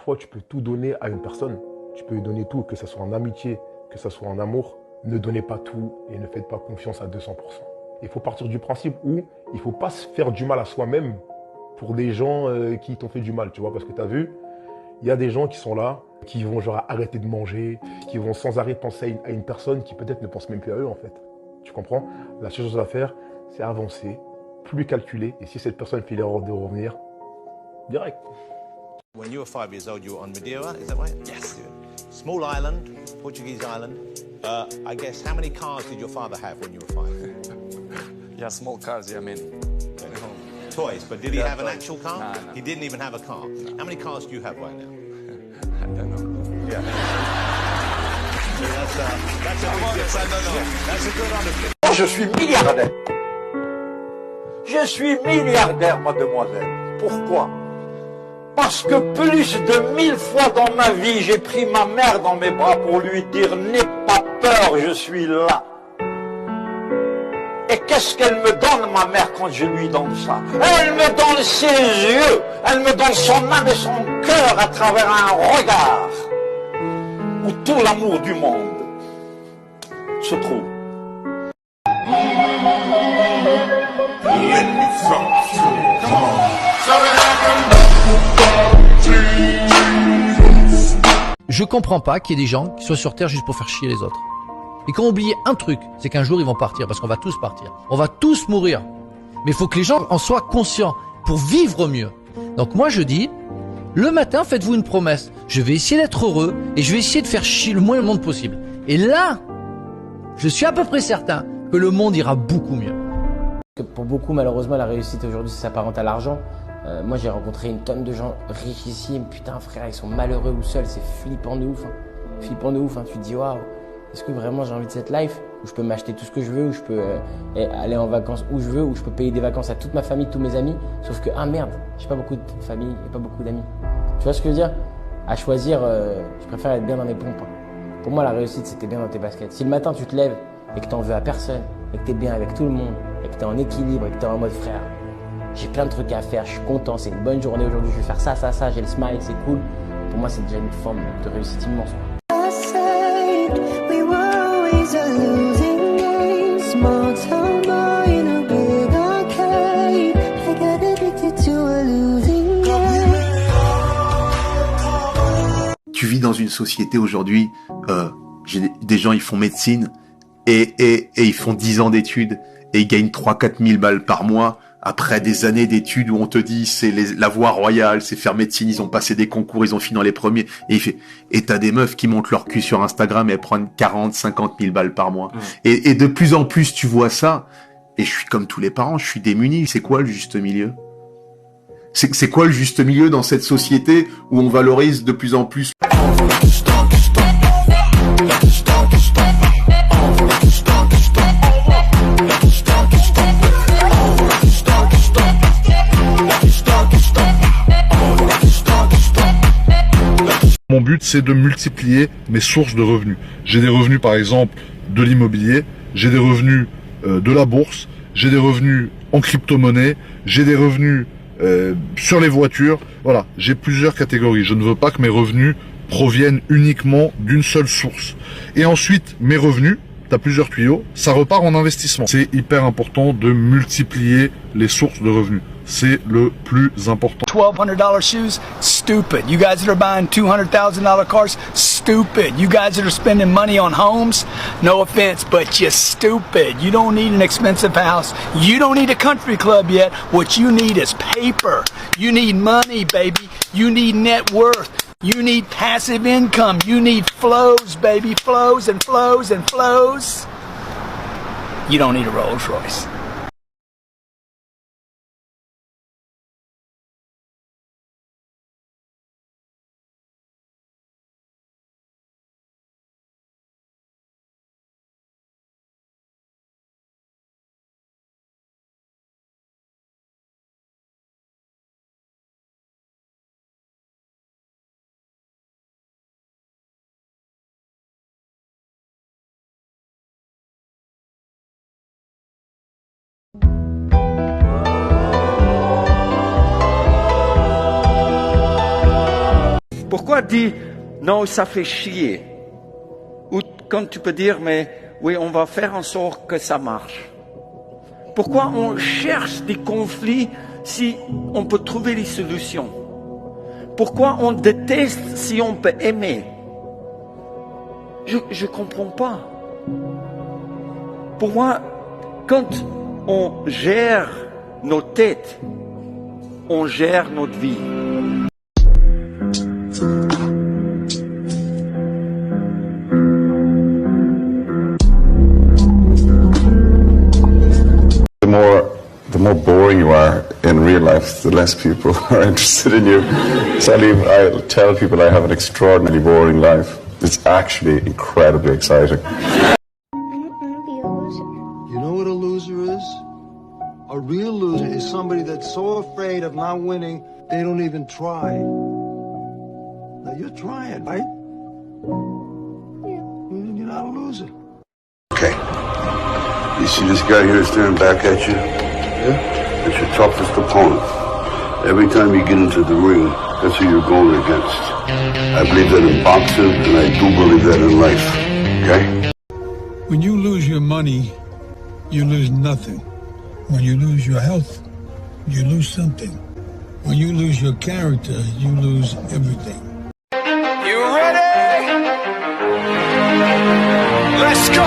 Parfois, tu peux tout donner à une personne. Tu peux lui donner tout, que ce soit en amitié, que ce soit en amour. Ne donnez pas tout et ne faites pas confiance à 200%. Il faut partir du principe où il ne faut pas se faire du mal à soi-même pour des gens qui t'ont fait du mal, tu vois. Parce que tu as vu, il y a des gens qui sont là, qui vont genre arrêter de manger, qui vont sans arrêt penser à une personne qui peut-être ne pense même plus à eux, en fait. Tu comprends? La seule chose à faire, c'est avancer, plus calculer. Et si cette personne fait l'erreur de revenir, direct. When you were 5 years old, you were on Madeira, is that right? Yes. Small island, Portuguese island. I guess, how many cars did your father have when you were 5? Yeah, small cars, yeah, many. Toys, but did he have an toys. actual car? No. He didn't even have a car. No. How many cars do you have right now? I don't know. Yeah. So that's a big difference. I don't know. That's a good understanding. Je suis milliardaire. Je suis milliardaire, mademoiselle. Pourquoi? Parce que plus de 1000 fois dans ma vie, j'ai pris ma mère dans mes bras pour lui dire « N'aie pas peur, je suis là ». Et qu'est-ce qu'elle me donne, ma mère, quand je lui donne ça? Elle me donne ses yeux, elle me donne son âme et son cœur à travers un regard où tout l'amour du monde se trouve. Je comprends pas qu'il y ait des gens qui soient sur Terre juste pour faire chier les autres. Et qu'on oublie un truc, c'est qu'un jour ils vont partir, parce qu'on va tous partir. On va tous mourir. Mais il faut que les gens en soient conscients pour vivre mieux. Donc moi je dis, le matin faites-vous une promesse. Je vais essayer d'être heureux et je vais essayer de faire chier le moins le monde possible. Et là, je suis à peu près certain que le monde ira beaucoup mieux. Pour beaucoup, malheureusement, la réussite aujourd'hui s'apparente à l'argent. Moi, j'ai rencontré une tonne de gens richissimes. Putain, frère, ils sont malheureux ou seuls. C'est flippant de ouf. Hein. Flippant de ouf. Hein. Tu te dis, waouh, est-ce que vraiment j'ai envie de cette life où je peux m'acheter tout ce que je veux, où je peux aller en vacances où je veux, où je peux payer des vacances à toute ma famille, tous mes amis. Sauf que, ah merde, j'ai pas beaucoup de famille et pas beaucoup d'amis. Tu vois ce que je veux dire? À choisir, je préfère être bien dans mes pompes. Pour moi, la réussite, c'était bien dans tes baskets. Si le matin, tu te lèves et que t'en veux à personne, et que t'es bien avec tout le monde, et que t'es en équilibre, et que t'es en mode frère, j'ai plein de trucs à faire, je suis content, c'est une bonne journée aujourd'hui, je vais faire ça, ça, ça, j'ai le smile, c'est cool. Pour moi, c'est déjà une forme de réussite immense. Tu vis dans une société aujourd'hui, des gens ils font médecine et ils font 10 ans d'études et ils gagnent 3-4 000 balles par mois après des années d'études où on te dit c'est la voie royale, c'est faire médecine, ils ont passé des concours, ils ont fini dans les premiers et t'as des meufs qui montent leur cul sur Instagram et elles prennent 40-50 000 balles par mois. Et de plus en plus tu vois ça et je suis comme tous les parents, je suis démuni. C'est quoi le juste milieu? C'est quoi le juste milieu dans cette société où on valorise de plus en plus? Mon but, c'est de multiplier mes sources de revenus. J'ai des revenus, par exemple, de l'immobilier, j'ai des revenus de la bourse, j'ai des revenus en crypto-monnaie, j'ai des revenus sur les voitures. Voilà, j'ai plusieurs catégories. Je ne veux pas que mes revenus proviennent uniquement d'une seule source. Et ensuite, mes revenus, tu as plusieurs tuyaux, ça repart en investissement. C'est hyper important de multiplier les sources de revenus. C'est le plus important. $1,200 shoes, stupid. You guys that are buying $200,000 cars, stupid. You guys that are spending money on homes, no offense, but you're stupid. You don't need an expensive house. You don't need a country club yet. What you need is paper. You need money, baby. You need net worth. You need passive income. You need flows, baby. Flows and flows and flows. You don't need a Rolls Royce. Pourquoi dire non, ça fait chier? Ou quand tu peux dire, mais oui, on va faire en sorte que ça marche. Pourquoi on cherche des conflits si on peut trouver des solutions? Pourquoi on déteste si on peut aimer? Je comprends pas. Pour moi, quand on gère nos têtes, on gère notre vie. The more boring you are in real life, the less people are interested in you. So I tell people I have an extraordinarily boring life. It's actually incredibly exciting. You know what a loser is? A real loser is somebody that's so afraid of not winning, they don't even try. Now you're trying, right? Yeah. You're not a loser. Okay. You see this guy here staring back at you? Yeah? It's your toughest opponent. Every time you get into the ring, that's who you're going against. I believe that in boxing, and I do believe that in life. Okay? When you lose your money, you lose nothing. When you lose your health, you lose something. When you lose your character, you lose everything. You ready? Let's go!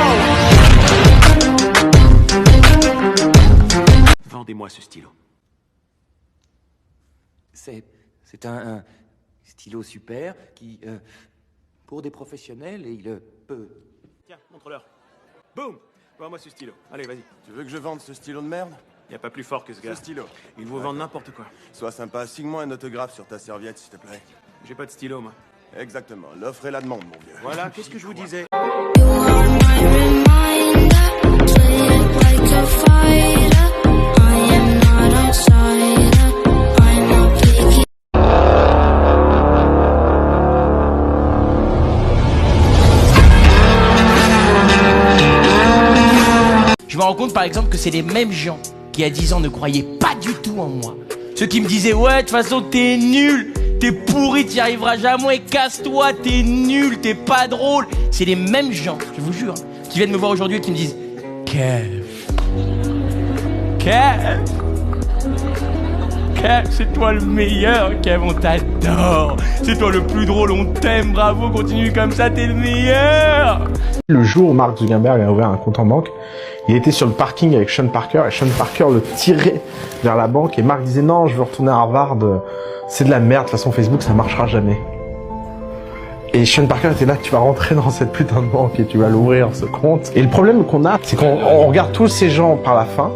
Vendez-moi ce stylo. C'est un stylo super qui, pour des professionnels, il peut... Tiens, montre-leur. Boum! Vends-moi ce stylo. Allez, vas-y. Tu veux que je vende ce stylo de merde? Y a pas plus fort que ce gars. Ce stylo. Il vous vend n'importe quoi. Sois sympa, signe-moi un autographe sur ta serviette, s'il te plaît. J'ai pas de stylo, moi. Exactement, l'offre et la demande, mon vieux. Voilà, qu'est-ce que je vous disais? Je me rends compte par exemple que c'est les mêmes gens qui à 10 ans ne croyaient pas du tout en moi. Ceux qui me disaient ouais, de toute façon t'es nul, t'es pourri, t'y arriveras jamais, casse-toi, t'es nul, t'es pas drôle. C'est les mêmes gens, je vous jure, qui viennent me voir aujourd'hui et qui me disent Kev, c'est toi le meilleur, Kev, on t'adore. C'est toi le plus drôle, on t'aime, bravo, continue comme ça, t'es le meilleur. Le jour où Mark Zuckerberg a ouvert un compte en banque, il était sur le parking avec Sean Parker et Sean Parker le tirait vers la banque et Mark disait non, je veux retourner à Harvard, c'est de la merde, de toute façon Facebook ça marchera jamais. Et Sean Parker était là, tu vas rentrer dans cette putain de banque et tu vas l'ouvrir ce compte. Et le problème qu'on a, c'est qu'on regarde tous ces gens par la fin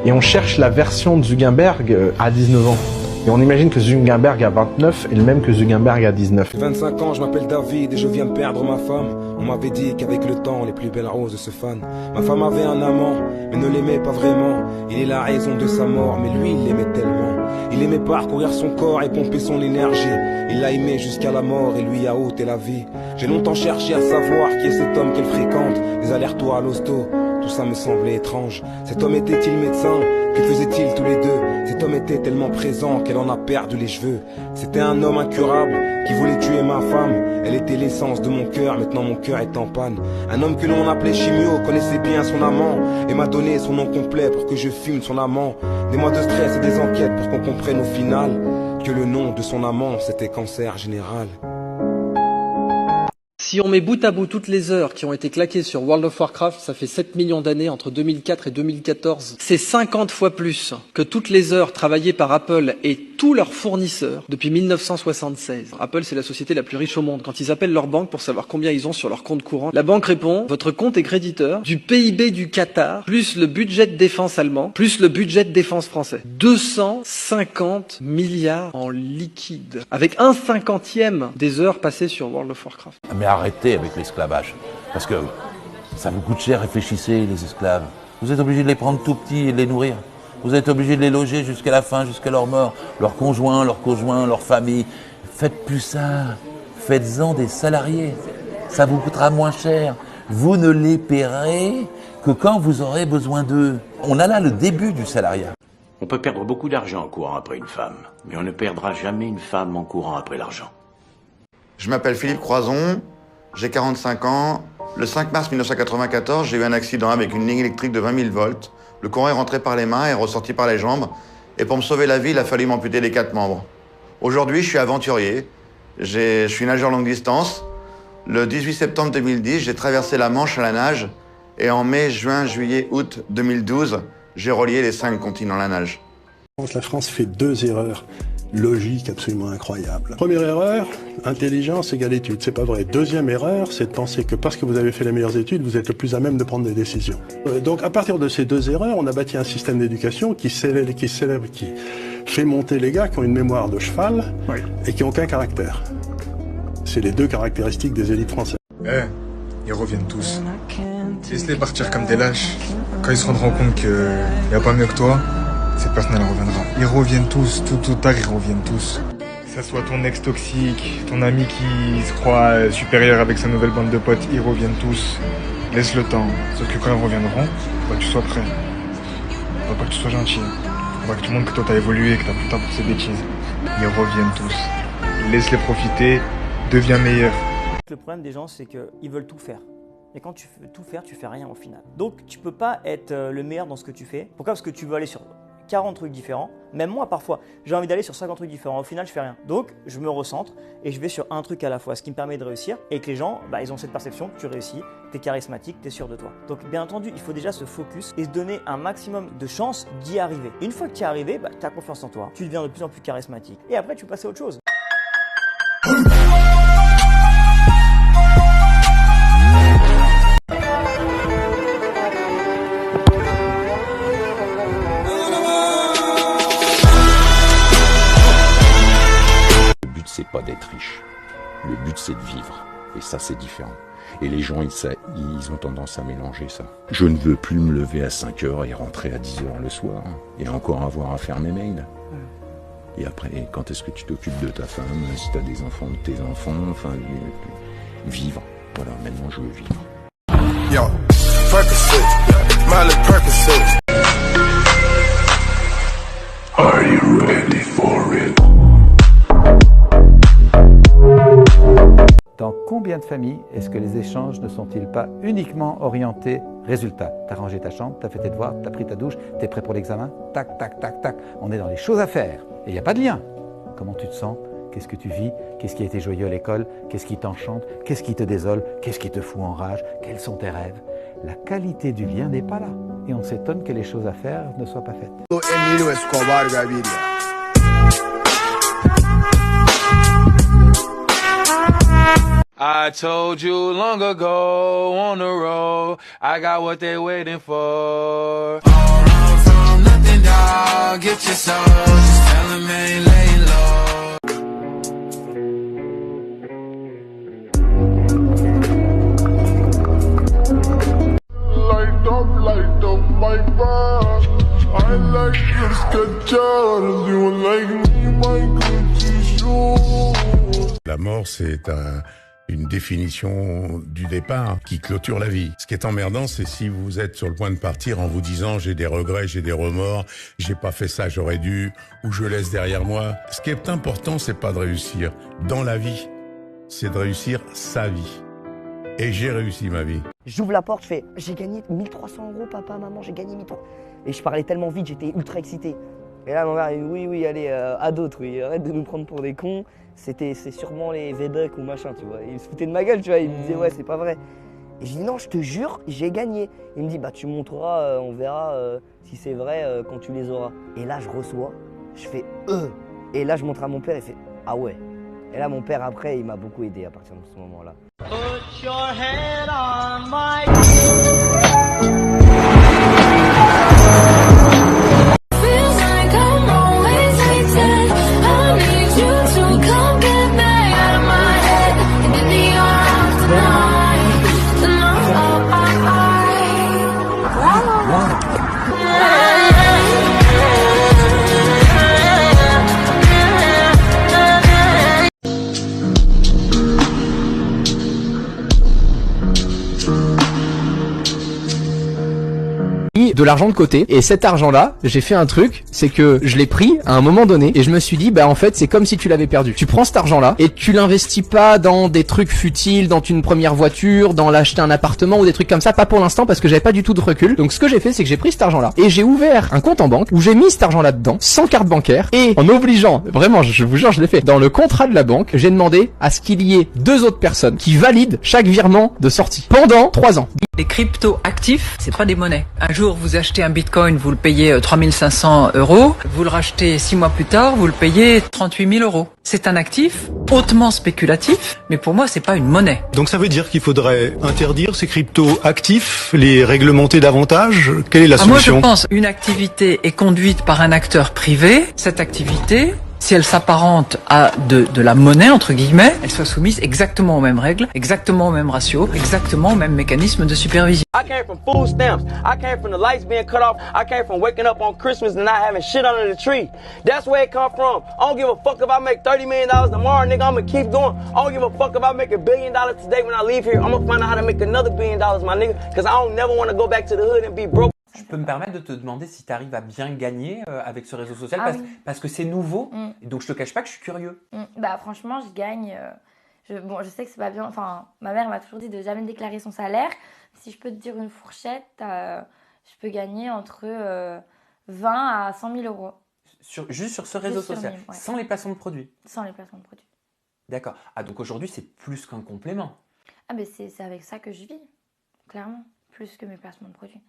et on cherche la version de Zuckerberg à 19 ans. Et on imagine que Zuckerberg à 29 est le même que Zuckerberg à 19. J'ai 25 ans, je m'appelle David et je viens de perdre ma femme. On m'avait dit qu'avec le temps, les plus belles roses se fanent. Ma femme avait un amant, mais ne l'aimait pas vraiment. Il est la raison de sa mort, mais lui, il l'aimait tellement. Il aimait parcourir son corps et pomper son énergie. Il l'a aimé jusqu'à la mort et lui a ôté la vie. J'ai longtemps cherché à savoir qui est cet homme qu'elle fréquente. Des allers-retours à l'hosto, tout ça me semblait étrange. Cet homme était-il médecin? Que faisaient-ils tous les deux? Cet homme était tellement présent qu'elle en a perdu les cheveux. C'était un homme incurable qui voulait tuer ma femme. Elle était l'essence de mon cœur, maintenant mon cœur est en panne. Un homme que l'on appelait Chimio connaissait bien son amant et m'a donné son nom complet pour que je fume son amant. Des mois de stress et des enquêtes pour qu'on comprenne au final que le nom de son amant c'était Cancer Général. Si on met bout à bout toutes les heures qui ont été claquées sur World of Warcraft, ça fait 7 millions d'années entre 2004 et 2014. C'est 50 fois plus que toutes les heures travaillées par Apple et tous leurs fournisseurs depuis 1976. Apple, c'est la société la plus riche au monde. Quand ils appellent leur banque pour savoir combien ils ont sur leur compte courant, la banque répond, votre compte est créditeur du PIB du Qatar, plus le budget de défense allemand, plus le budget de défense français. 250 milliards en liquide. Avec 1/50e des heures passées sur World of Warcraft. Mais arrêtez avec l'esclavage, parce que ça vous coûte cher, réfléchissez les esclaves. Vous êtes obligés de les prendre tout petits et de les nourrir. Vous êtes obligés de les loger jusqu'à la fin, jusqu'à leur mort. Leurs conjoints, leur famille. Faites plus ça. Faites-en des salariés. Ça vous coûtera moins cher. Vous ne les paierez que quand vous aurez besoin d'eux. On a là le début du salariat. On peut perdre beaucoup d'argent en courant après une femme, mais on ne perdra jamais une femme en courant après l'argent. Je m'appelle Philippe Croison, j'ai 45 ans. Le 5 mars 1994, j'ai eu un accident avec une ligne électrique de 20 000 volts. Le courant est rentré par les mains et ressorti par les jambes. Et pour me sauver la vie, il a fallu m'amputer les 4 membres. Aujourd'hui, je suis aventurier. Je suis nageur longue distance. Le 18 septembre 2010, j'ai traversé la Manche à la nage. Et en mai, juin, juillet, août 2012, j'ai relié les 5 continents à la nage. La France fait 2 erreurs logiques absolument incroyables. Première erreur, intelligence égale études. C'est pas vrai. Deuxième erreur, c'est de penser que parce que vous avez fait les meilleures études, vous êtes le plus à même de prendre des décisions. Donc à partir de ces 2 erreurs, on a bâti un système d'éducation qui fait monter les gars qui ont une mémoire de cheval et qui n'ont aucun caractère. C'est les 2 caractéristiques des élites françaises. Ils reviennent tous. Laisse-les partir comme des lâches. Quand ils se rendront compte qu'il n'y a pas mieux que toi, cette personne elle reviendra. Ils reviennent tous, tout tard ils reviennent tous. Que ça soit ton ex toxique, ton ami qui se croit supérieur avec sa nouvelle bande de potes, ils reviennent tous. Laisse le temps. Sauf que quand ils reviendront, faut pas que tu sois prêt. Faut pas que tu sois gentil. Faut pas que tout le monde que toi t'as évolué, que t'as plus le temps pour ces bêtises. Ils reviennent tous. Laisse-les profiter, deviens meilleur. Le problème des gens, c'est qu'ils veulent tout faire. Et quand tu veux tout faire, tu fais rien au final. Donc tu peux pas être le meilleur dans ce que tu fais. Pourquoi? Parce que tu veux aller sur 40 trucs différents. Même moi, parfois, j'ai envie d'aller sur 50 trucs différents. Au final, je fais rien. Donc, je me recentre et je vais sur un truc à la fois, ce qui me permet de réussir et que les gens, ils ont cette perception que tu réussis, tu es charismatique, tu es sûr de toi. Donc, bien entendu, il faut déjà se focus et se donner un maximum de chances d'y arriver. Et une fois que tu es arrivé, tu as confiance en toi, tu deviens de plus en plus charismatique. Et après, tu peux passer à autre chose. C'est pas d'être riche. Le but, c'est de vivre. Et ça, c'est différent. Et les gens, ils ont tendance à mélanger ça. Je ne veux plus me lever à 5 heures et rentrer à 10 heures le soir. Et encore avoir à faire mes mails. Et après, quand est-ce que tu t'occupes de ta femme, si tu as des enfants, de tes enfants, enfin, vivre. Voilà, maintenant, je veux vivre. Yo, Percocet, Miley Percocet. Are you ready for it? Dans combien de familles est-ce que les échanges ne sont-ils pas uniquement orientés résultat? T'as rangé ta chambre, t'as fait tes devoirs, t'as pris ta douche, t'es prêt pour l'examen, tac, tac, tac, tac. On est dans les choses à faire et il n'y a pas de lien. Comment tu te sens? Qu'est-ce que tu vis? Qu'est-ce qui a été joyeux à l'école? Qu'est-ce qui t'enchante? Qu'est-ce qui te désole? Qu'est-ce qui te fout en rage? Quels sont tes rêves? La qualité du lien n'est pas là et on s'étonne que les choses à faire ne soient pas faites. I told you long ago on the road, I got what they waiting for. All run from nothing, dog. Get your soul, just tell them ain't laying low. Light up my vibe. I like your Skechers, you like me, my Gucci shoes. La mort, c'est une définition du départ qui clôture la vie. Ce qui est emmerdant, c'est si vous êtes sur le point de partir en vous disant j'ai des regrets, j'ai des remords, j'ai pas fait ça, j'aurais dû, ou je laisse derrière moi. Ce qui est important, c'est pas de réussir dans la vie, c'est de réussir sa vie. Et j'ai réussi ma vie. J'ouvre la porte, je fais j'ai gagné 1300 €, papa, maman, j'ai gagné 1300 €. Et je parlais tellement vite, j'étais ultra excité. Et là, mon père, il dit oui, allez, à d'autres, oui, arrête de nous prendre pour des cons. C'est sûrement les Veduck ou machin, tu vois. Il se foutait de ma gueule, tu vois. Il me disait ouais, c'est pas vrai. Et je dis non, je te jure, j'ai gagné. Il me dit bah tu montreras, on verra si c'est vrai quand tu les auras. Et là, je reçois, je fais Et là, je montre à mon père, il fait ah ouais. Et là, mon père après, il m'a beaucoup aidé à partir de ce moment-là. Put your head on my mis de l'argent de côté et cet argent-là, j'ai fait un truc, c'est que je l'ai pris à un moment donné et je me suis dit bah en fait c'est comme si tu l'avais perdu. Tu prends cet argent-là et tu l'investis pas dans des trucs futiles, dans une première voiture, dans l'acheter un appartement ou des trucs comme ça, pas pour l'instant parce que j'avais pas du tout de recul. Donc ce que j'ai fait, c'est que j'ai pris cet argent-là et j'ai ouvert un compte en banque où j'ai mis cet argent-là dedans, sans carte bancaire et en obligeant, vraiment je vous jure je l'ai fait, dans le contrat de la banque, j'ai demandé à ce qu'il y ait 2 autres personnes qui valident chaque virement de sortie pendant 3 ans. Les crypto-actifs, c'est pas des monnaies. Un jour, vous achetez un bitcoin, vous le payez 3500 €. Vous le rachetez 6 mois plus tard, vous le payez 38 000 €. C'est un actif hautement spéculatif, mais pour moi, c'est pas une monnaie. Donc ça veut dire qu'il faudrait interdire ces crypto-actifs, les réglementer davantage? Quelle est la solution? Moi, je pense une activité est conduite par un acteur privé. Cette activité, si elle s'apparente à de la monnaie, entre guillemets, elle soit soumise exactement aux mêmes règles, exactement aux mêmes ratios, exactement aux mêmes mécanismes de supervision. I came from food stamps. I came from the lights being cut off. I came from waking up on Christmas and not having shit under the tree. That's where it come from. I don't give a fuck if I make $30 million tomorrow, nigga. I'm gonna keep going. I don't give a fuck if I make $1 billion today when I leave here. I'm gonna find out how to make another $1 billion, my nigga. Cause I don't never want to go back to the hood and be broke. Je peux me permettre de te demander si tu arrives à bien gagner avec ce réseau social parce que c'est nouveau, et donc je te cache pas que je suis curieux. Bah franchement, je gagne. Je sais que c'est pas bien. Enfin, ma mère m'a toujours dit de jamais déclarer son salaire. Si je peux te dire une fourchette, je peux gagner entre 20 à 100 000 €. Juste sur ce réseau social, ouais. sans les placements de produits. Sans les placements de produits. D'accord. Ah donc aujourd'hui c'est plus qu'un complément. Ah mais c'est avec ça que je vis, clairement, plus que mes placements de produits.